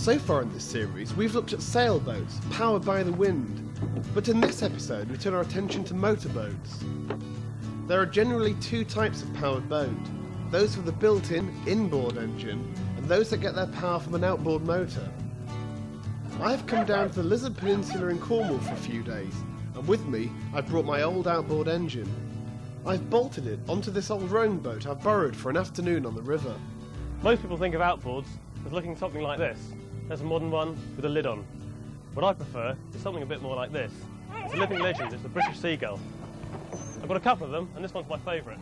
So far in this series, we've looked at sailboats, powered by the wind. But in this episode, we turn our attention to motorboats. There are generally two types of powered boat. Those with a built-in, inboard engine, and those that get their power from an outboard motor. I have come down to the Lizard Peninsula in Cornwall for a few days, and with me, I've brought my old outboard engine. I've bolted it onto this old rowing boat I've borrowed for an afternoon on the river. Most people think of outboards as looking something like this. There's a modern one with a lid on. What I prefer is something a bit more like this. It's a living legend, it's the British Seagull. I've got a couple of them, and this one's my favourite.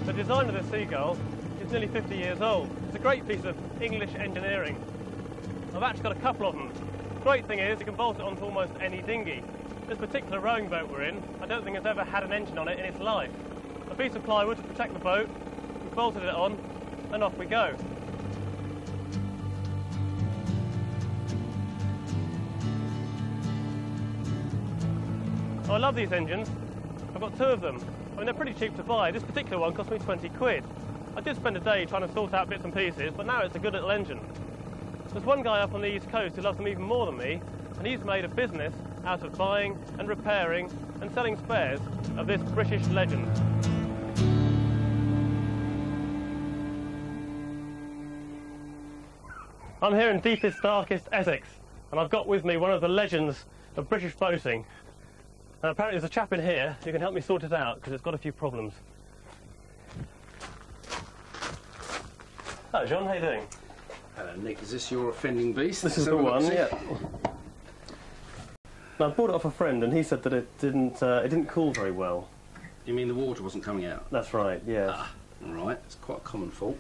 The design of the Seagull is nearly 50 years old. It's a great piece of English engineering. I've actually got a couple of them. The great thing is you can bolt it onto almost any dinghy. This particular rowing boat we're in, I don't think it's ever had an engine on it in its life. A piece of plywood to protect the boat, we've bolted it on, and off we go. Oh, I love these engines. I've got two of them. I mean, they're pretty cheap to buy. This particular one cost me 20 quid. I did spend a day trying to sort out bits and pieces, but now it's a good little engine. There's one guy up on the East Coast who loves them even more than me, and he's made a business out of buying and repairing and selling spares of this British legend. I'm here in deepest, darkest Essex, and I've got with me one of the legends of British boating. And apparently there's a chap in here who can help me sort it out, because it's got a few problems. Hello, John, how you doing? Hello, Nick. Is this your offending beast? This is the one, yeah. Now, I bought it off a friend, and he said that it didn't cool very well. You mean the water wasn't coming out? That's right, yeah. Ah, all right. It's quite a common fault.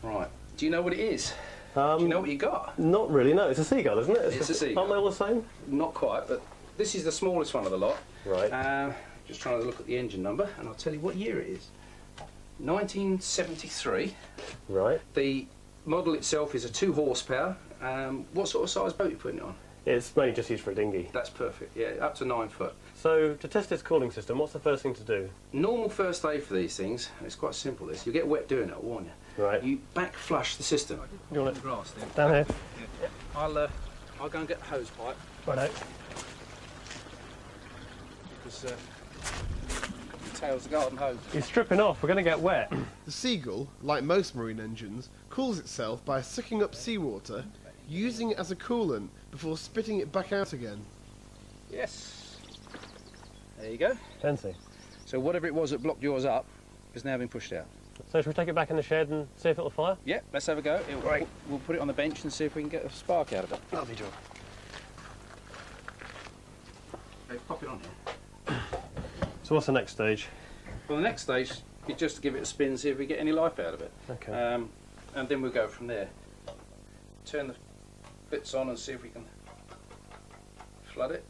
Right. Do you know what it is? Do you know what you got? Not really, no. It's a Seagull, isn't it? It's a Seagull. Aren't they all the same? Not quite, but this is the smallest one of the lot. Right. Just trying to look at the engine number, and I'll tell you what year it is. 1973. Right. The model itself is a 2 horsepower. What sort of size boat are you putting it on? It's mainly just used for a dinghy. That's perfect, yeah, up to 9 foot. So, to test this cooling system, what's the first thing to do? Normal first aid for these things, it's quite simple this, you get wet doing it, I'll warn you. Right. You back flush the system. You want it? Grass then. Down here? Yeah. I'll go and get the hose pipe. Righto. Because the tail's the garden hose. He's stripping off, we're going to get wet. The Seagull, like most marine engines, cools itself by sucking up seawater, using it as a coolant before spitting it back out again. Yes. There you go. Fancy. So whatever it was that blocked yours up has now been pushed out. So should we take it back in the shed and see if it'll fire? Yeah, let's have a go. Great. We'll put it on the bench and see if we can get a spark out of it. Lovely job. Okay, pop it on here. So what's the next stage? Well, the next stage is just to give it a spin, see if we get any life out of it. Okay. And then we'll go from there. Turn the bits on and see if we can flood it.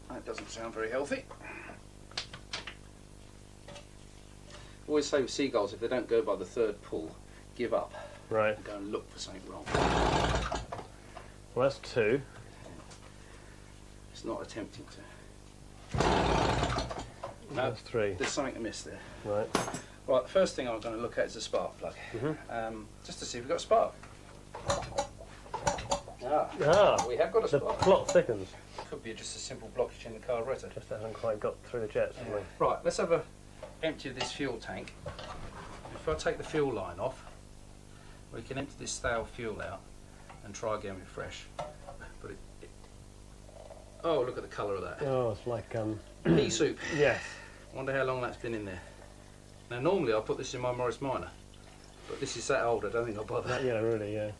That doesn't sound very healthy. Always say with seagulls, if they don't go by the third pull, give up. Right. And go and look for something wrong. Well, that's 2. It's not attempting to. No, That's 3. there's something amiss there. Right. Right, the first thing I'm going to look at is the spark plug. Just to see if we've got a spark. We have got a the spark. plot thickens. Could be just a simple blockage in the carburetor. Just hasn't quite got through the jets, have we? Right, let's have a empty of this fuel tank. If I take the fuel line off, we can empty this stale fuel out and try again with fresh. But oh, look at the colour of that. Oh, it's like Pea soup. Yes. Wonder how long that's been in there. Now normally I put this in my Morris Minor, but this is that old I don't think I'll bother. Yeah, really, yeah.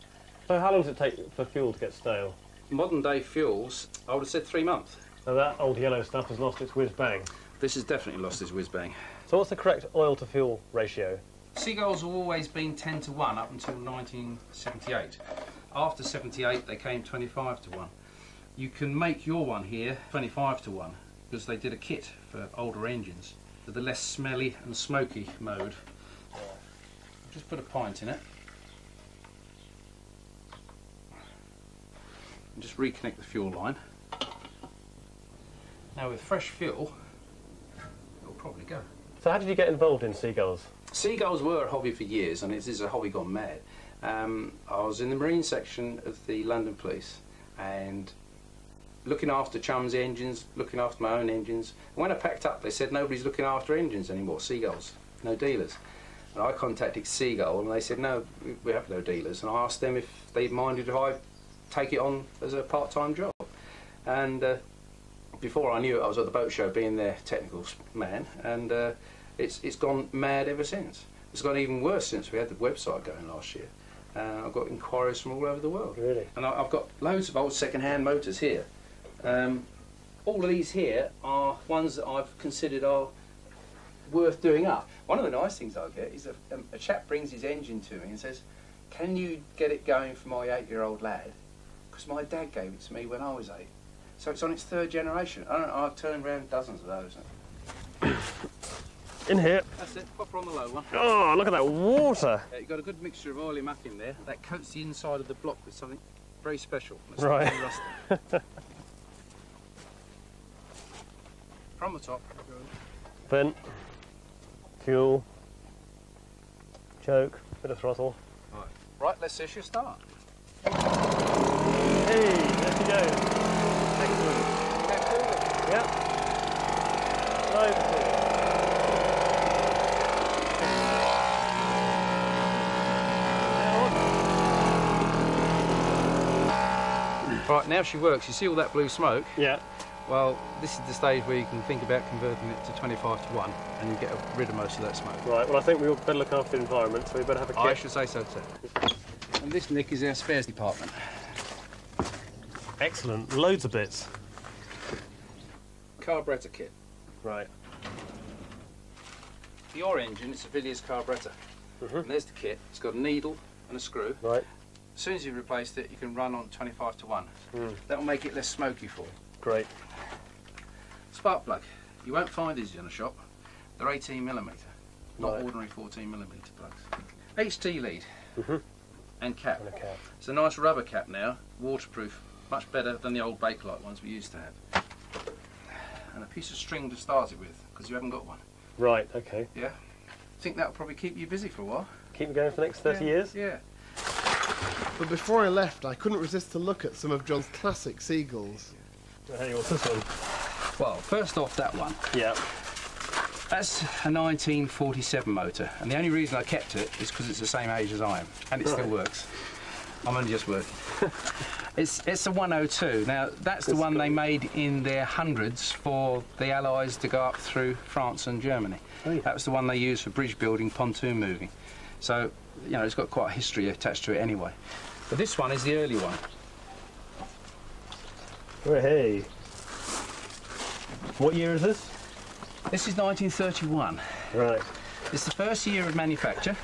So how long does it take for fuel to get stale? Modern day fuels, I would have said 3 months. So that old yellow stuff has lost its whiz bang. This has definitely lost its whiz bang. So what's the correct oil to fuel ratio? Seagulls have always been 10 to 1 up until 1978. After 78 they came 25 to 1. You can make your one here 25 to 1 because they did a kit for older engines. For the less smelly and smoky mode. Just put a pint in it. and just reconnect the fuel line. Now with fresh fuel, it'll probably go. So how did you get involved in seagulls? Seagulls were a hobby for years, and this is a hobby gone mad. I was in the marine section of the London Police, and looking after chums' engines, looking after my own engines. When I packed up, they said nobody's looking after engines anymore, seagulls, no dealers. And I contacted Seagull, and they said no, we have no dealers. And I asked them if they minded if I take it on as a part-time job. And before I knew it, I was at the boat show being their technical man, and it's gone mad ever since. It's gone even worse since we had the website going last year. I've got inquiries from all over the world. Really? And I've got loads of old second-hand motors here. All of these here are ones that I've considered are worth doing up. One of the nice things I get is a chap brings his engine to me and says, can you get it going for my 8-year-old lad? Because my dad gave it to me when I was 8. So it's on its 3rd generation. I've turned around dozens of those. In here. That's it, proper on the low one. Oh, look at that water. You've got a good mixture of oily muck in there. That coats the inside of the block with something very special. It's Right. From the top. Vent, fuel, choke, bit of throttle. Right, let's issue start. Hey, there she goes. Excellent. Yep. Nice. Right, now she works. You see all that blue smoke? Yeah. Well, this is the stage where you can think about converting it to 25:1 and you get rid of most of that smoke. Right, well I think we all better look after the environment, so we better have a kit. I should say so too. And this, Nick, is our spares department. Excellent, loads of bits. Carburettor kit. Right. For your engine, it's a Villiers carburettor. And there's the kit. It's got a needle and a screw. Right. As soon as you've replaced it, you can run on 25:1. That'll make it less smoky for you. Great. Spark plug. You won't find these in a shop. They're 18mm, not Right. ordinary 14mm plugs. HT lead and cap. And a cap. It's a nice rubber cap now, waterproof, much better than the old Bakelite ones we used to have. And a piece of string to start it with, because you haven't got one. Right, okay. Yeah? I think that'll probably keep you busy for a while. Keep me going for the next 30 years? Yeah. But before I left, I couldn't resist to look at some of John's classic Seagulls. Hey, what's this one? Well, first off, that one. Yeah. That's a 1947 motor, and the only reason I kept it is because it's the same age as I am, and it still works. I'm only just working. It's a 102. Now, that's the one they made in their hundreds for the Allies to go up through France and Germany. Oh, yeah. That was the one they used for bridge building, pontoon moving. So, you know, it's got quite a history attached to it anyway. But this one is the early one. Oh, hey. What year is this? This is 1931. Right. It's the first year of manufacture,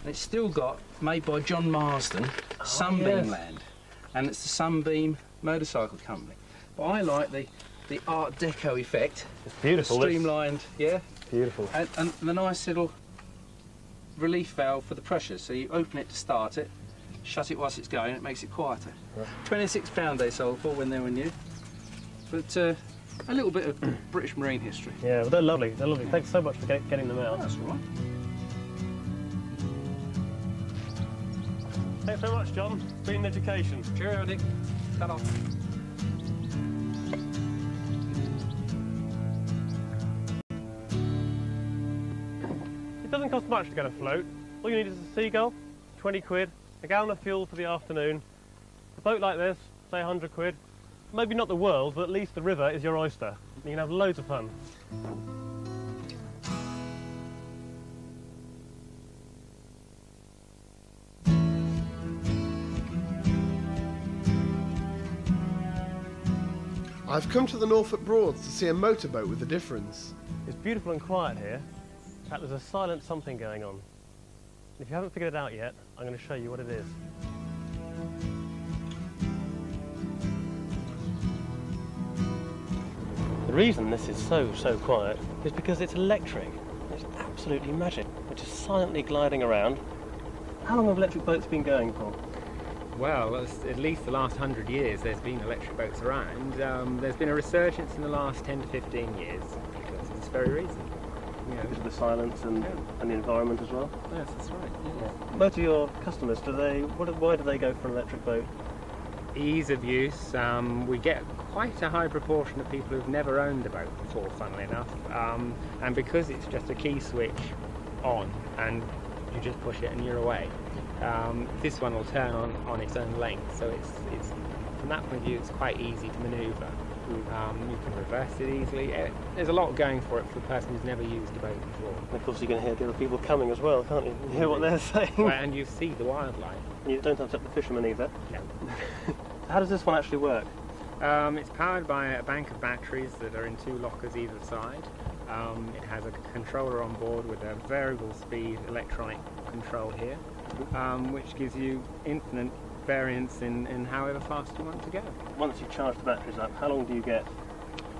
and it's still got, made by John Marsden, Sunbeam yes. Land, and it's the Sunbeam Motorcycle Company. But I like the Art Deco effect. It's beautiful. The streamlined, yeah. Beautiful. And the nice little relief valve for the pressure, so you open it to start it, shut it whilst it's going, it makes it quieter. Right. £26 they sold for when they were new. But a little bit of British marine history. Yeah, well, they're lovely. They're lovely. Thanks so much for getting them out. That's all right. Thanks very much, John. Been an education. Cheerio, Nick. Cut off. It doesn't cost much to get a float. All you need is a Seagull, 20 quid, a gallon of fuel for the afternoon. A boat like this, say 100 quid. Maybe not the world, but at least the river is your oyster. You can have loads of fun. I've come to the Norfolk Broads to see a motorboat with a difference. It's beautiful and quiet here. In fact, there's a silent something going on. If you haven't figured it out yet, I'm going to show you what it is. The reason this is so quiet is because it's electric. It's absolutely magic. It's just silently gliding around. How long have electric boats been going for? Well, at least the last 100 years there's been electric boats around. There's been a resurgence in the last 10 to 15 years because of this very reason. You know, Because of the silence and the environment as well. yes, that's right. Yeah. Most of your customers, why do they go for an electric boat? Ease of use. We get quite a high proportion of people who've never owned a boat before, funnily enough. And because it's just a key switch on and you just push it and you're away. This one will turn on its own length, so it's from that point of view it's quite easy to manoeuvre. You can reverse it easily. There's a lot going for it for the person who's never used a boat before. And of course you can hear the other people coming as well, can't you? You hear what they're saying. Well, and you see the wildlife. And you don't upset the fishermen either. No. How does this one actually work? It's powered by a bank of batteries that are in 2 lockers either side. It has a controller on board with a variable speed electronic control here, which gives you infinite variance in however fast you want to go. Once you charge the batteries up, how long do you get?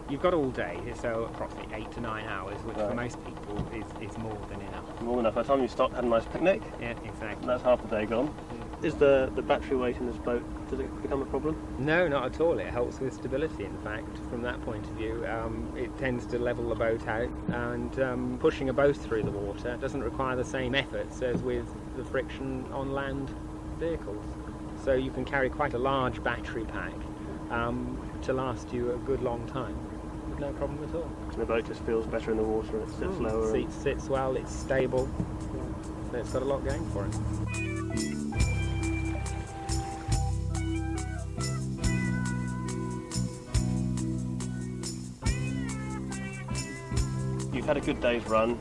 You've got all day, so approximately 8 to 9 hours, which Right. for most people is more than enough. More than enough. By the time you stop, had a nice picnic, Yeah, exactly. that's half the day gone. Is the battery weight in this boat, does it become a problem? No, not at all. It helps with stability, in fact, from that point of view. It tends to level the boat out, and pushing a boat through the water doesn't require the same efforts as with the friction on land vehicles. So you can carry quite a large battery pack to last you a good long time with no problem at all. And the boat just feels better in the water and it sits lower. Seat sits well, it's stable, so it's got a lot going for it. You've had a good day's run,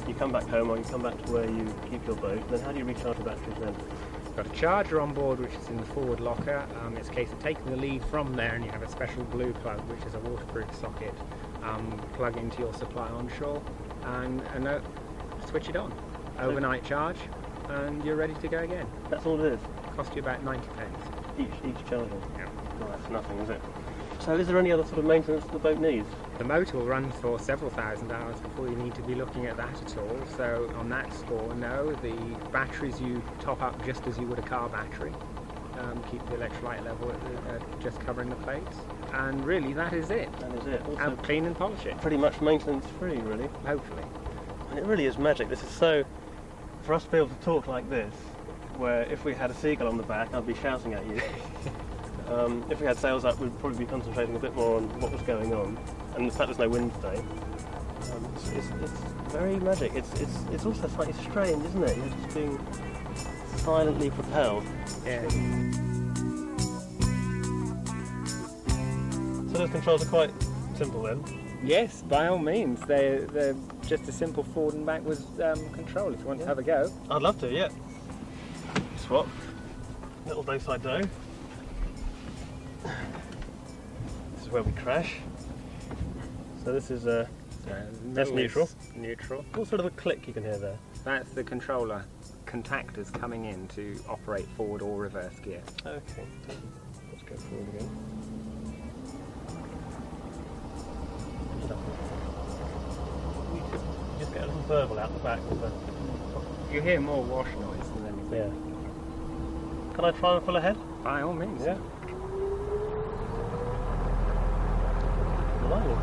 you come back home or you come back to where you keep your boat, then how do you recharge the batteries then? Got a charger on board which is in the forward locker. It's a case of taking the lead from there, and you have a special blue plug which is a waterproof socket. Plug into your supply onshore and switch it on. Overnight charge, and you're ready to go again. That's all it is? Cost you about 90 pence. Each charger? Yeah. Well, that's nothing, is it? So is there any other sort of maintenance the boat needs? The motor will run for several thousand hours before you need to be looking at that at all. So on that score, no. The batteries you top up just as you would a car battery. Keep the electrolyte level at just covering the plates. And really, that is it. That is it. Also And clean and polish it, pretty much maintenance free, really. hopefully. And it really is magic. This is so, for us to be able to talk like this, where if we had a seagull on the back, I'd be shouting at you. If we had sails up, we'd probably be concentrating a bit more on what was going on. And the fact there's no wind today, it's very magic. It's also slightly strange, isn't it? You're just being silently propelled. Yeah. So those controls are quite simple then. Yes, by all means. They're just a simple forward and backwards control if you want to have a go. I'd love to, yeah. Swap. Little doe side doe. This is where we crash. So this is that's neutral. Neutral. What sort of a click you can hear there? That's the controller contactors coming in to operate forward or reverse gear. Okay. Let's go forward again. You just get a little burble out the back of the... You hear more wash noise than anything. Yeah. Can I try and pull ahead? By all means. Yeah. Blimey.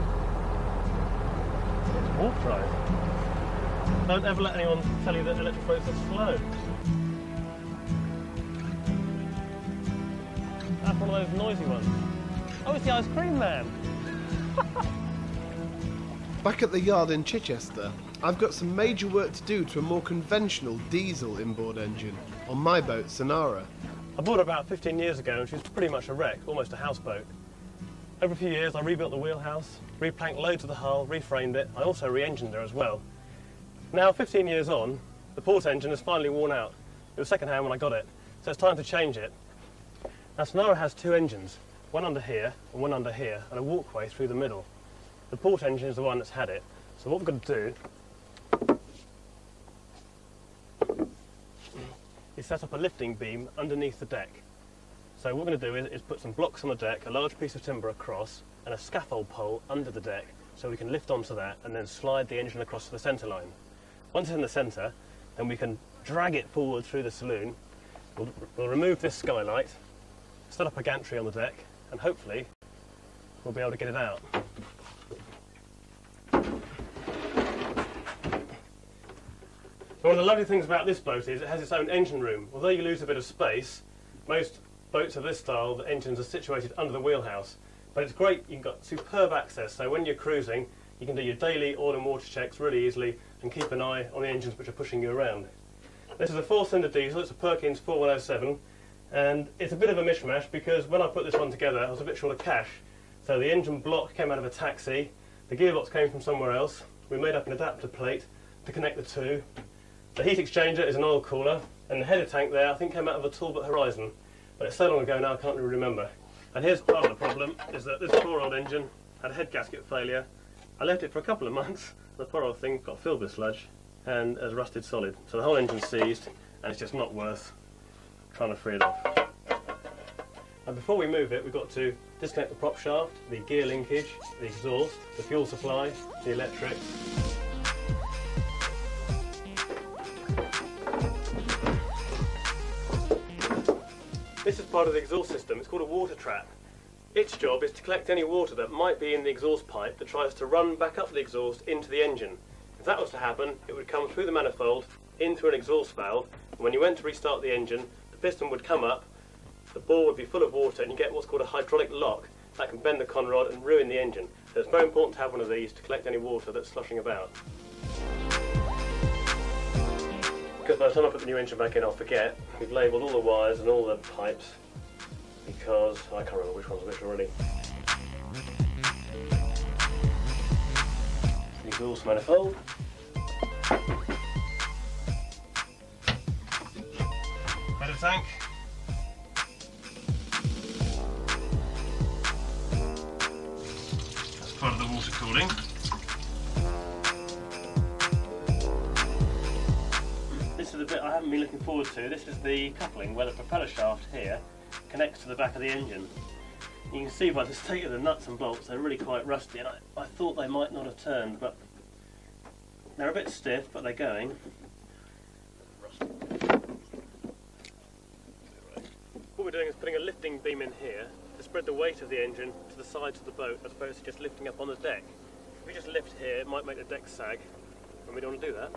It's warp drive. Don't ever let anyone tell you that electric boats are slow. That's one of those noisy ones. Oh, it's the ice cream man. Back at the yard in Chichester, I've got some major work to do to a more conventional diesel inboard engine on my boat, Cynara. I bought her about 15 years ago and she was pretty much a wreck, almost a houseboat. Over a few years I rebuilt the wheelhouse, replanked loads of the hull, reframed it. I also re-engined her as well. Now 15 years on, the port engine has finally worn out. It was second hand when I got it, so it's time to change it. Now Cynara has 2 engines, one under here and one under here, and a walkway through the middle. The port engine is the one that's had it, so what we're going to do is set up a lifting beam underneath the deck. So what we're going to do is put some blocks on the deck, a large piece of timber across, and a scaffold pole under the deck, so we can lift onto that and then slide the engine across to the centre line. Once it's in the centre, then we can drag it forward through the saloon, We'll remove this skylight, set up a gantry on the deck, and hopefully we'll be able to get it out. One of the lovely things about this boat is it has its own engine room. Although you lose a bit of space, most boats of this style, the engines are situated under the wheelhouse. But it's great, you've got superb access, so when you're cruising, you can do your daily oil and water checks really easily and keep an eye on the engines which are pushing you around. This is a 4-cylinder diesel, it's a Perkins 4107, and it's a bit of a mishmash because when I put this one together I was a bit short of cash. So the engine block came out of a taxi, the gearbox came from somewhere else, we made up an adapter plate to connect the two. The heat exchanger is an oil cooler, and the header tank there I think came out of a Talbot Horizon, but it's so long ago now I can't really remember. And here's part of the problem, is that this poor old engine had a head gasket failure. I left it for a couple of months, the poor old thing got filled with sludge and has rusted solid. So the whole engine's seized and it's just not worth trying to free it off. And before we move it, we've got to disconnect the prop shaft, the gear linkage, the exhaust, the fuel supply, the electrics. This is part of the exhaust system, it's called a water trap. Its job is to collect any water that might be in the exhaust pipe that tries to run back up the exhaust into the engine. If that was to happen, it would come through the manifold, in through an exhaust valve, and when you went to restart the engine, the piston would come up, the bore would be full of water, and you get what's called a hydraulic lock. That can bend the conrod and ruin the engine. So it's very important to have one of these to collect any water that's sloshing about. Because by the time I put the new engine back in, I'll forget. We've labelled all the wires and all the pipes, because I can't remember which one's which already. The exhaust manifold. Header tank. That's part of the water cooling. This is the bit I haven't been looking forward to. This is the coupling where the propeller shaft here connects to the back of the engine. You can see by the state of the nuts and bolts they're really quite rusty, and I thought they might not have turned, but they're a bit stiff, but they're going. What we're doing is putting a lifting beam in here to spread the weight of the engine to the sides of the boat as opposed to just lifting up on the deck. If we just lift here, it might make the deck sag, and we don't want to do that.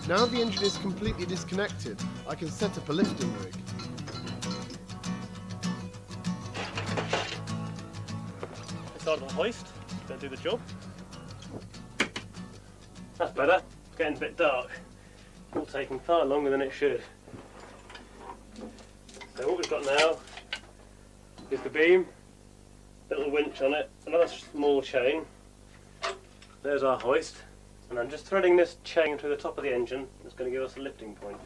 Now the engine is completely disconnected, I can set up a lifting rig. This side of the hoist, going to do the job. That's better, it's getting a bit dark. It's all taking far longer than it should. So what we've got now is the beam, little winch on it, another small chain. There's our hoist. And I'm just threading this chain through the top of the engine. That's going to give us a lifting point.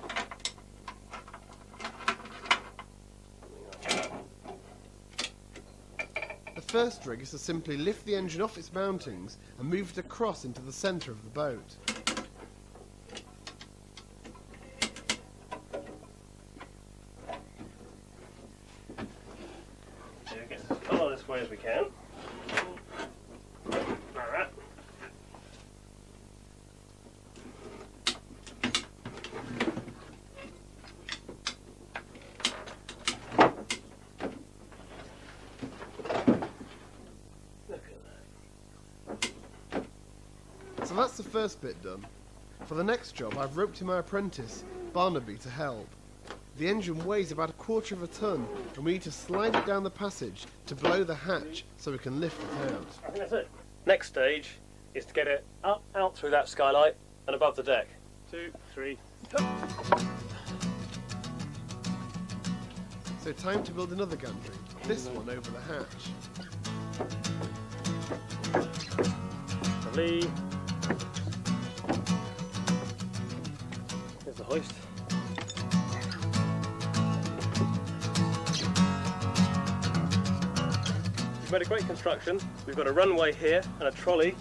The first rig is to simply lift the engine off its mountings and move it across into the centre of the boat. So get as far this way as we can. Like that. So that's the first bit done. For the next job, I've roped in my apprentice, Barnaby, to help. The engine weighs about 1/4 of a ton, and we need to slide it down the passage to below the hatch so we can lift it out. I think that's it. Next stage is to get it up, out through that skylight and above the deck. 2, 3, So time to build another gantry, this one over the hatch. lovely. There's the hoist. We've made a great construction. We've got a runway here and a trolley.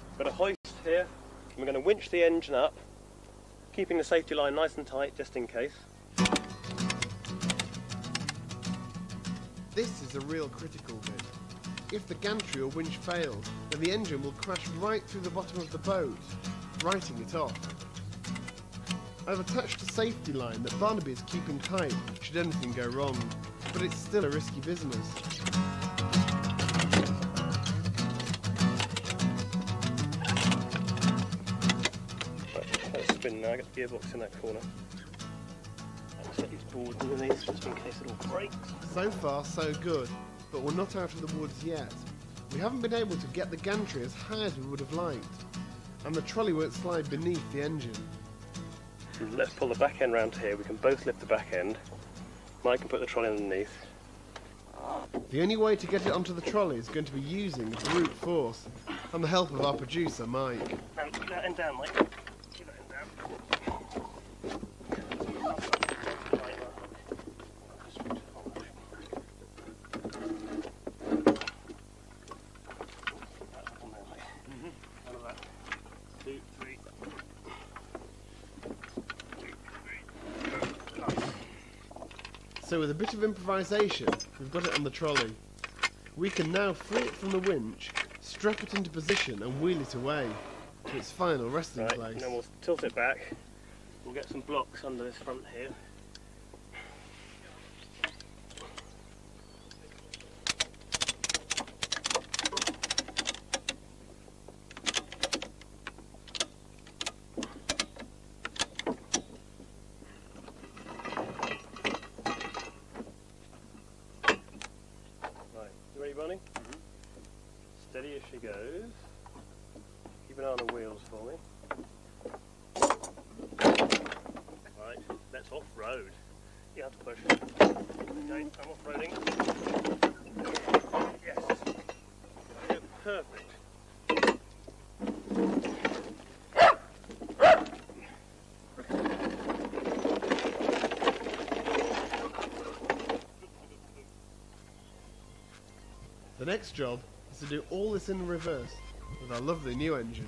We've got a hoist here. And we're going to winch the engine up, keeping the safety line nice and tight just in case. This is a real critical bit. If the gantry or winch fails, then the engine will crash right through the bottom of the boat, writing it off. I've attached a safety line that Barnaby is keeping tight should anything go wrong, but it's still a risky business. Let's spin now, get the gearbox in that corner. I'll set these boards underneath just in case it all breaks. So far so good, but we're not out of the woods yet. We haven't been able to get the gantry as high as we would have liked, and the trolley won't slide beneath the engine. Let's pull the back end round here. We can both lift the back end. Mike can put the trolley underneath. The only way to get it onto the trolley is going to be using brute force, and the help of our producer, Mike. Now, keep that end down, Mike. Keep that end down. So with a bit of improvisation, we've got it on the trolley. We can now free it from the winch, strap it into position and wheel it away to its final resting place. And then we'll tilt it back. We'll get some blocks under this front here. Running. Steady as she goes. Keep an eye on the wheels for me. Right, let's off-road. You have to push. Okay, I'm off-roading. Yes. Perfect. The next job is to do all this in reverse with our lovely new engine.